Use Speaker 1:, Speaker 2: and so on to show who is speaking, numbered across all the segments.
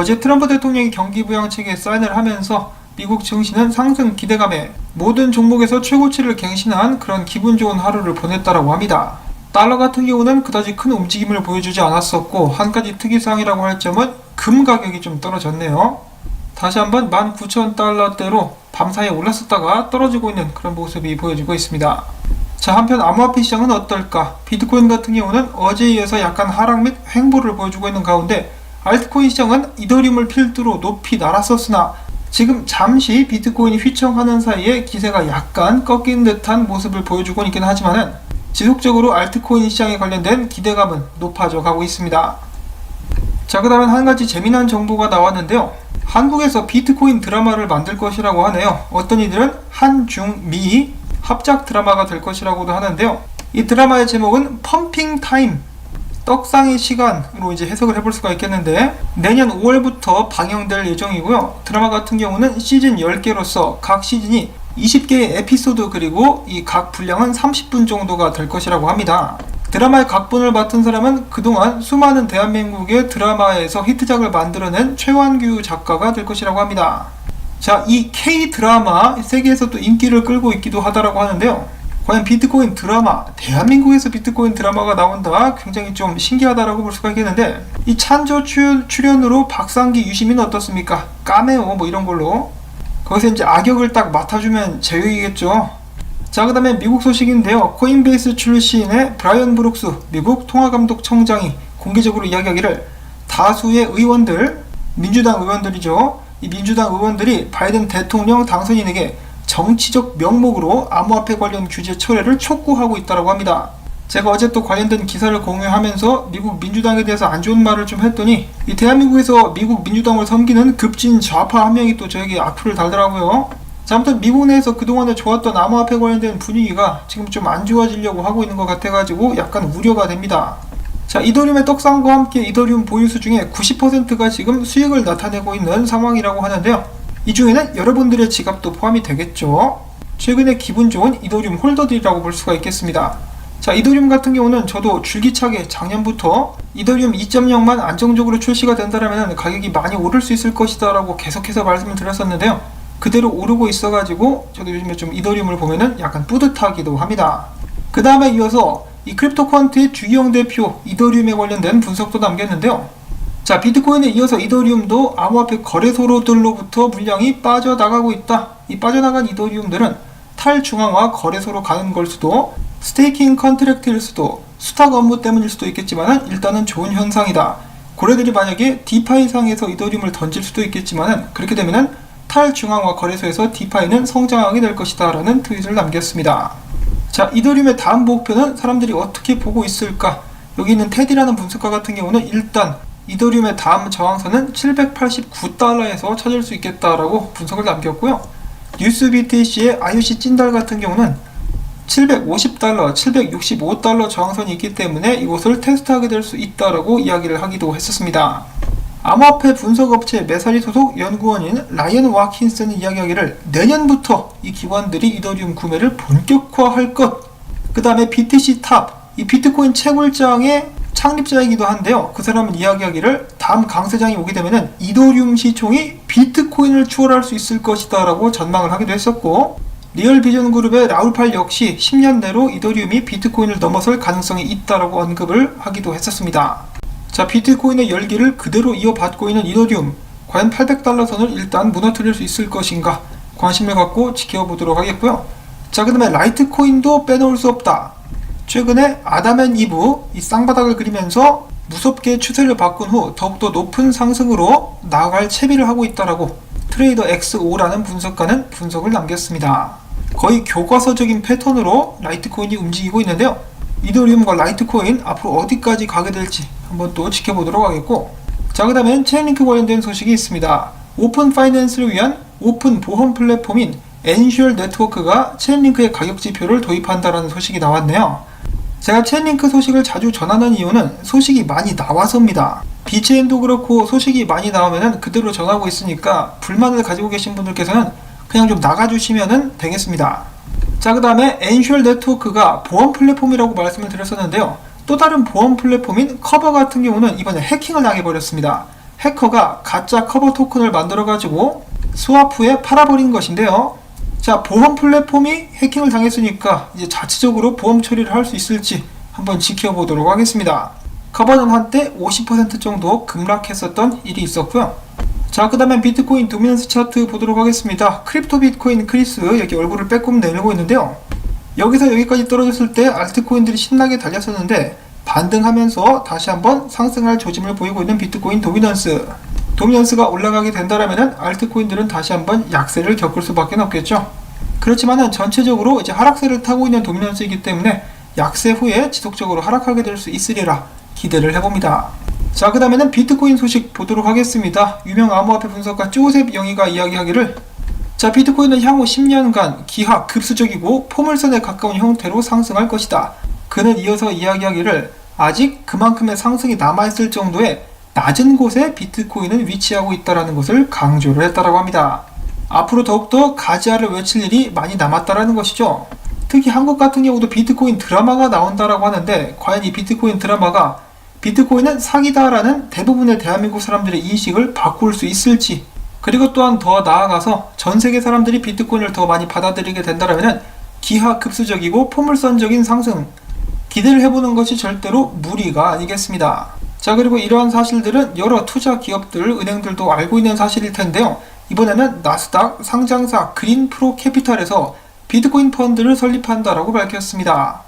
Speaker 1: 어제 트럼프 대통령이 경기부양책에 사인을 하면서 미국 증시는 상승 기대감에 모든 종목에서 최고치를 갱신한 그런 기분 좋은 하루를 보냈다라고 합니다. 달러 같은 경우는 그다지 큰 움직임을 보여주지 않았었고, 한 가지 특이사항이라고 할 점은 금 가격이 좀 떨어졌네요. 다시 한번 19,000달러대로 밤사이에 올랐었다가 떨어지고 있는 그런 모습이 보여지고 있습니다. 자, 한편 암호화폐 시장은 어떨까? 비트코인 같은 경우는 어제에 이어서 약간 하락 및 횡보를 보여주고 있는 가운데, 알트코인 시장은 이더리움을 필두로 높이 날았었으나 지금 잠시 비트코인이 휘청하는 사이에 기세가 약간 꺾인 듯한 모습을 보여주고 있긴 하지만은 지속적으로 알트코인 시장에 관련된 기대감은 높아져 가고 있습니다. 자, 그 다음엔 한 가지 재미난 정보가 나왔는데요. 한국에서 비트코인 드라마를 만들 것이라고 하네요. 어떤 이들은 한중미 합작 드라마가 될 것이라고도 하는데요. 이 드라마의 제목은 펌핑 타임, 떡상의 시간으로 이제 해석을 해볼 수가 있겠는데, 내년 5월부터 방영될 예정이고요. 드라마 같은 경우는 시즌 10개로서 각 시즌이 20개의 에피소드, 그리고 이 각 분량은 30분 정도가 될 것이라고 합니다. 드라마의 각본을 맡은 사람은 그동안 수많은 대한민국의 드라마에서 히트작을 만들어낸 최완규 작가가 될 것이라고 합니다. 자, 이 K-드라마 세계에서 또 인기를 끌고 있기도 하다라고 하는데요. 과연 비트코인 드라마, 대한민국에서 비트코인 드라마가 나온다? 굉장히 좀 신기하다라고 볼 수가 있겠는데, 이 찬조 출연으로 박상기, 유시민은 어떻습니까? 까메오 뭐 이런 걸로 거기서 이제 악역을 딱 맡아주면 제격이겠죠. 자, 그 다음에 미국 소식인데요. 코인베이스 출신의 브라이언 브룩스 미국 통화감독청장이 공개적으로 이야기하기를, 다수의 의원들, 민주당 의원들이죠. 이 민주당 의원들이 바이든 대통령 당선인에게 정치적 명목으로 암호화폐 관련 규제 철회를 촉구하고 있다고 합니다. 제가 어제 또 관련된 기사를 공유하면서 미국 민주당에 대해서 안 좋은 말을 좀 했더니, 이 대한민국에서 미국 민주당을 섬기는 급진 좌파 한 명이 또 저에게 악플을 달더라고요. 자, 아무튼 미국 내에서 그동안에 좋았던 암호화폐 관련된 분위기가 지금 좀 안 좋아지려고 하고 있는 것 같아가지고 약간 우려가 됩니다. 자, 이더리움의 떡상과 함께 이더리움 보유수 중에 90%가 지금 수익을 나타내고 있는 상황이라고 하는데요. 이 중에는 여러분들의 지갑도 포함이 되겠죠. 최근에 기분 좋은 이더리움 홀더들이라고 볼 수가 있겠습니다. 자, 이더리움 같은 경우는 저도 줄기차게 작년부터 이더리움 2.0만 안정적으로 출시가 된다면 가격이 많이 오를 수 있을 것이다 라고 계속해서 말씀을 드렸었는데요. 그대로 오르고 있어가지고 저도 요즘에 좀 이더리움을 보면은 약간 뿌듯하기도 합니다. 그 다음에 이어서 이 크립토퀀트의 주기영 대표 이더리움에 관련된 분석도 남겼는데요. 자, 비트코인에 이어서 이더리움도 암호화폐 거래소로들로부터 물량이 빠져나가고 있다. 이 빠져나간 이더리움들은 탈중앙화 거래소로 가는 걸 수도, 스테이킹 컨트랙트일 수도, 수탁 업무 때문일 수도 있겠지만 일단은 좋은 현상이다. 고래들이 만약에 디파이 상에서 이더리움을 던질 수도 있겠지만 그렇게 되면은 탈중앙화 거래소에서 디파이는 성장하게 될 것이다 라는 트윗을 남겼습니다. 자, 이더리움의 다음 목표는 사람들이 어떻게 보고 있을까? 여기 있는 테디라는 분석가 같은 경우는 일단 이더리움의 다음 저항선은 789달러에서 찾을 수 있겠다라고 분석을 남겼고요. 뉴스BTC의 IOC 찐달 같은 경우는 750달러, 765달러 저항선이 있기 때문에 이곳을 테스트하게 될 수 있다라고 이야기를 하기도 했었습니다. 암호화폐 분석업체 메사리 소속 연구원인 라이언 와킨슨이 이야기하기를, 내년부터 이 기관들이 이더리움 구매를 본격화할 것. 그 다음에 BTC 탑, 이 비트코인 채굴장의 창립자이기도 한데요. 그 사람은 이야기하기를, 다음 강세장이 오게 되면은 이더리움 시총이 비트코인을 추월할 수 있을 것이다 라고 전망을 하기도 했었고, 리얼비전 그룹의 라울팔 역시 10년 내로 이더리움이 비트코인을 넘어설 가능성이 있다라고 언급을 하기도 했었습니다. 자, 비트코인의 열기를 그대로 이어받고 있는 이더리움, 과연 800달러 선을 일단 무너뜨릴 수 있을 것인가 관심을 갖고 지켜보도록 하겠고요. 자, 그 다음에 라이트코인도 빼놓을 수 없다. 최근에 아담 앤 이브, 이 쌍바닥을 그리면서 무섭게 추세를 바꾼 후 더욱더 높은 상승으로 나아갈 채비를 하고 있다라고 트레이더 XO라는 분석가는 분석을 남겼습니다. 거의 교과서적인 패턴으로 라이트코인이 움직이고 있는데요. 이더리움과 라이트코인 앞으로 어디까지 가게 될지 한번 또 지켜보도록 하겠고, 자, 그 다음엔 체인링크 관련된 소식이 있습니다. 오픈 파이낸스를 위한 오픈 보험 플랫폼인 엔슈얼 네트워크가 체인링크의 가격 지표를 도입한다라는 소식이 나왔네요. 제가 체인링크 소식을 자주 전하는 이유는 소식이 많이 나와서입니다. 비체인도 그렇고 소식이 많이 나오면 그대로 전하고 있으니까 불만을 가지고 계신 분들께서는 그냥 좀 나가주시면 되겠습니다. 자, 그 다음에 엔슈얼 네트워크가 보험 플랫폼이라고 말씀을 드렸었는데요. 또 다른 보험 플랫폼인 커버 같은 경우는 이번에 해킹을 당해버렸습니다. 해커가 가짜 커버 토큰을 만들어가지고 스와프 후에 팔아버린 것인데요. 자, 보험 플랫폼이 해킹을 당했으니까 이제 자체적으로 보험 처리를 할 수 있을지 한번 지켜보도록 하겠습니다. 커버는 한때 50% 정도 급락했었던 일이 있었고요. 자, 그 다음에 비트코인 도미넌스 차트 보도록 하겠습니다. 크립토 비트코인 크리스 여기 얼굴을 빼꼼 내밀고 있는데요. 여기서 여기까지 떨어졌을 때 알트코인들이 신나게 달렸었는데 반등하면서 다시 한번 상승할 조짐을 보이고 있는 비트코인 도미넌스가 올라가게 된다라면 알트코인들은 다시 한번 약세를 겪을 수밖에 없겠죠. 그렇지만은 전체적으로 이제 하락세를 타고 있는 도미넌스이기 때문에 약세 후에 지속적으로 하락하게 될 수 있으리라 기대를 해봅니다. 자, 그 다음에는 비트코인 소식 보도록 하겠습니다. 유명 암호화폐 분석가 조셉 영이가 이야기하기를, 자, 비트코인은 향후 10년간 기하 급수적이고 포물선에 가까운 형태로 상승할 것이다. 그는 이어서 이야기하기를 아직 그만큼의 상승이 남아있을 정도의 낮은 곳에 비트코인은 위치하고 있다는 것을 강조를 했다고 합니다. 앞으로 더욱더 가지아를 외칠 일이 많이 남았다는 것이죠. 특히 한국 같은 경우도 비트코인 드라마가 나온다라고 하는데 과연 이 비트코인 드라마가 비트코인은 사기다라는 대부분의 대한민국 사람들의 인식을 바꿀 수 있을지, 그리고 또한 더 나아가서 전 세계 사람들이 비트코인을 더 많이 받아들이게 된다면 기하급수적이고 포물선적인 상승 기대를 해보는 것이 절대로 무리가 아니겠습니다. 자, 그리고 이러한 사실들은 여러 투자 기업들, 은행들도 알고 있는 사실일 텐데요. 이번에는 나스닥 상장사 그린 프로 캐피탈에서 비트코인 펀드를 설립한다라고 밝혔습니다.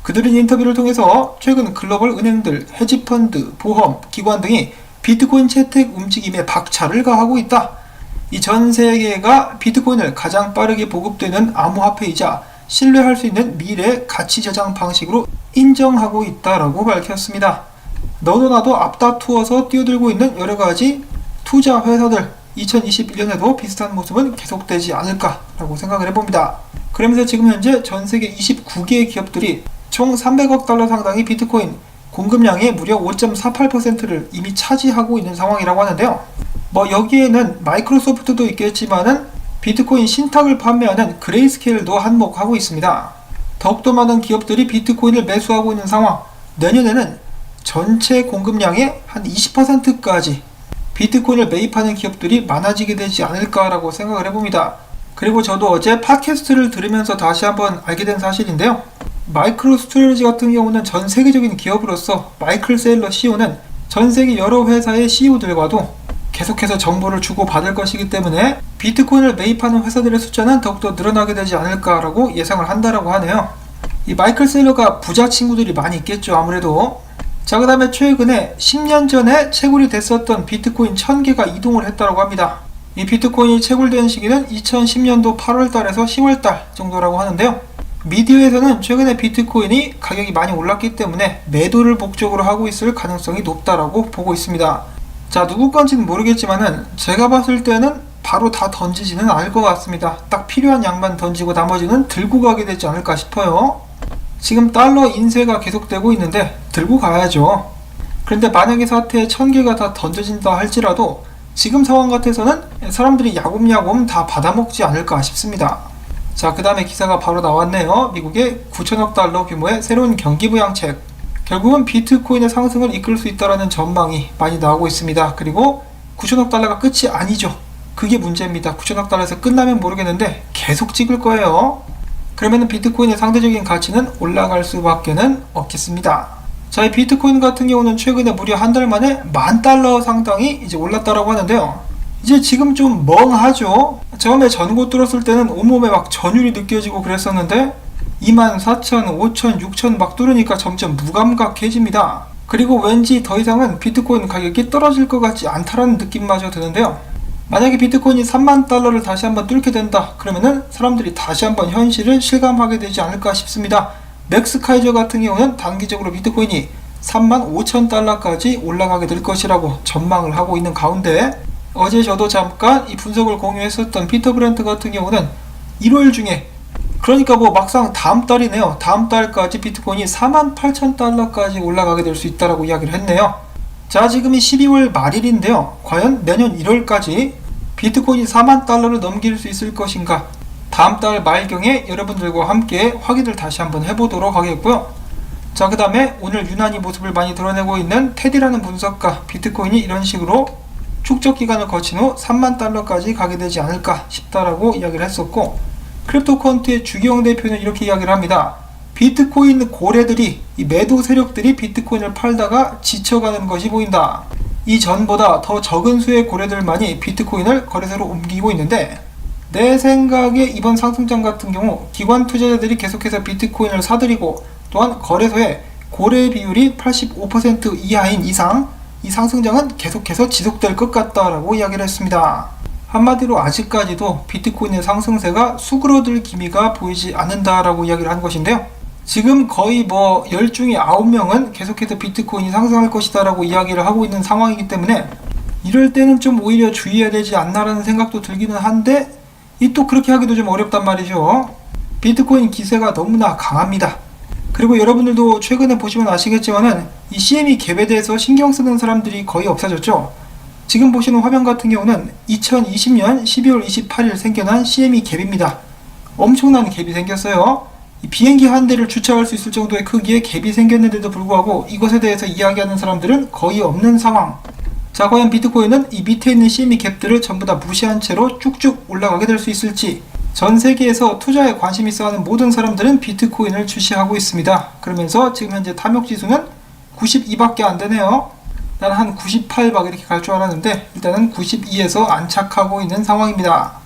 Speaker 1: 그들은 인터뷰를 통해서 최근 글로벌 은행들, 헤지펀드, 보험, 기관 등이 비트코인 채택 움직임에 박차를 가하고 있다. 이 전 세계가 비트코인을 가장 빠르게 보급되는 암호화폐이자 신뢰할 수 있는 미래 가치 저장 방식으로 인정하고 있다라고 밝혔습니다. 너도 나도 앞다투어서 뛰어들고 있는 여러가지 투자 회사들, 2021년에도 비슷한 모습은 계속되지 않을까라고 생각을 해봅니다. 그러면서 지금 현재 전 세계 29개의 기업들이 총 300억 달러 상당의 비트코인 공급량의 무려 5.48%를 이미 차지하고 있는 상황이라고 하는데요. 여기에는 마이크로소프트도 있겠지만은 비트코인 신탁을 판매하는 그레이스케일도 한몫하고 있습니다. 더욱더 많은 기업들이 비트코인을 매수하고 있는 상황, 내년에는 전체 공급량의 한 20%까지 비트코인을 매입하는 기업들이 많아지게 되지 않을까라고 생각을 해봅니다. 그리고 저도 어제 팟캐스트를 들으면서 다시 한번 알게 된 사실인데요. 마이크로스트레이지 같은 경우는 전 세계적인 기업으로서 마이클 세일러 CEO는 전 세계 여러 회사의 CEO들과도 계속해서 정보를 주고받을 것이기 때문에 비트코인을 매입하는 회사들의 숫자는 더욱더 늘어나게 되지 않을까라고 예상을 한다라고 하네요. 이 마이클 세일러가 부자 친구들이 많이 있겠죠, 아무래도. 자, 그 다음에 최근에 10년 전에 채굴이 됐었던 비트코인 1000개가 이동을 했다고 합니다. 이 비트코인이 채굴된 시기는 2010년도 8월달에서 10월달 정도라고 하는데요. 미디어에서는 최근에 비트코인이 가격이 많이 올랐기 때문에 매도를 목적으로 하고 있을 가능성이 높다라고 보고 있습니다. 자, 누구 건지는 모르겠지만은 제가 봤을 때는 바로 다 던지지는 않을 것 같습니다. 딱 필요한 양만 던지고 나머지는 들고 가게 되지 않을까 싶어요. 지금 달러 인쇄가 계속되고 있는데 들고 가야죠. 그런데 만약에 사태에 1000개가 다 던져진다 할지라도 지금 상황 같아서는 사람들이 야곱야곱 다 받아먹지 않을까 싶습니다. 자, 그 다음에 기사가 바로 나왔네요. 미국의 9천억 달러 규모의 새로운 경기부양책. 결국은 비트코인의 상승을 이끌 수 있다는 전망이 많이 나오고 있습니다. 그리고 9천억 달러가 끝이 아니죠. 그게 문제입니다. 9천억 달러에서 끝나면 모르겠는데 계속 찍을 거예요. 그러면 비트코인의 상대적인 가치는 올라갈 수밖에는 없겠습니다. 자, 이 비트코인 같은 경우는 최근에 무려 한 달 만에 $10,000 상당이 이제 올랐다라고 하는데요. 이제 지금 좀 멍하죠. 처음에 전고 뚫었을 때는 온몸에 막 전율이 느껴지고 그랬었는데 24,000, 5,000, 6,000 막 뚫으니까 점점 무감각해집니다. 그리고 왠지 더 이상은 비트코인 가격이 떨어질 것 같지 않다라는 느낌마저 드는데요. 만약에 비트코인이 30,000달러를 다시 한번 뚫게 된다 그러면은 사람들이 다시 한번 현실을 실감하게 되지 않을까 싶습니다. 맥스 카이저 같은 경우는 단기적으로 비트코인이 35,000달러까지 올라가게 될 것이라고 전망을 하고 있는 가운데, 어제 저도 잠깐 이 분석을 공유했었던 피터 브렌트 같은 경우는 1월 중에, 그러니까 막상 다음 달이네요. 다음 달까지 비트코인이 48,000달러까지 올라가게 될 수 있다라고 이야기를 했네요. 자, 지금이 12월 말일인데요. 과연 내년 1월까지 비트코인이 40,000달러를 넘길 수 있을 것인가? 다음 달 말경에 여러분들과 함께 확인을 다시 한번 해보도록 하겠고요. 자, 그 다음에 오늘 유난히 모습을 많이 드러내고 있는 테디라는 분석가, 비트코인이 이런 식으로 축적 기간을 거친 후 3만 달러까지 가게 되지 않을까 싶다라고 이야기를 했었고, 크립토커런트의 주경 대표는 이렇게 이야기를 합니다. 비트코인 고래들이, 이 매도 세력들이 비트코인을 팔다가 지쳐가는 것이 보인다. 이전보다 더 적은 수의 고래들만이 비트코인을 거래소로 옮기고 있는데, 내 생각에 이번 상승장 같은 경우 기관 투자자들이 계속해서 비트코인을 사들이고, 또한 거래소에 고래 비율이 85% 이하인 이상 이 상승장은 계속해서 지속될 것 같다라고 이야기를 했습니다. 한마디로 아직까지도 비트코인의 상승세가 수그러들 기미가 보이지 않는다라고 이야기를 한 것인데요. 지금 거의 10 중에 9명은 계속해서 비트코인이 상승할 것이다 라고 이야기를 하고 있는 상황이기 때문에, 이럴 때는 좀 오히려 주의해야 되지 않나라는 생각도 들기는 한데, 이 또 그렇게 하기도 좀 어렵단 말이죠. 비트코인 기세가 너무나 강합니다. 그리고 여러분들도 최근에 보시면 아시겠지만은 이 CME 갭에 대해서 신경 쓰는 사람들이 거의 없어졌죠. 지금 보시는 화면 같은 경우는 2020년 12월 28일 생겨난 CME 갭입니다. 엄청난 갭이 생겼어요. 이 비행기 한 대를 주차할 수 있을 정도의 크기의 갭이 생겼는데도 불구하고 이것에 대해서 이야기하는 사람들은 거의 없는 상황. 자, 과연 비트코인은 이 밑에 있는 CME 갭들을 전부 다 무시한 채로 쭉쭉 올라가게 될 수 있을지, 전 세계에서 투자에 관심 있어 하는 모든 사람들은 비트코인을 주시하고 있습니다. 그러면서 지금 현재 탐욕 지수는 92밖에 안 되네요. 난 한 98박 이렇게 갈 줄 알았는데 일단은 92에서 안착하고 있는 상황입니다.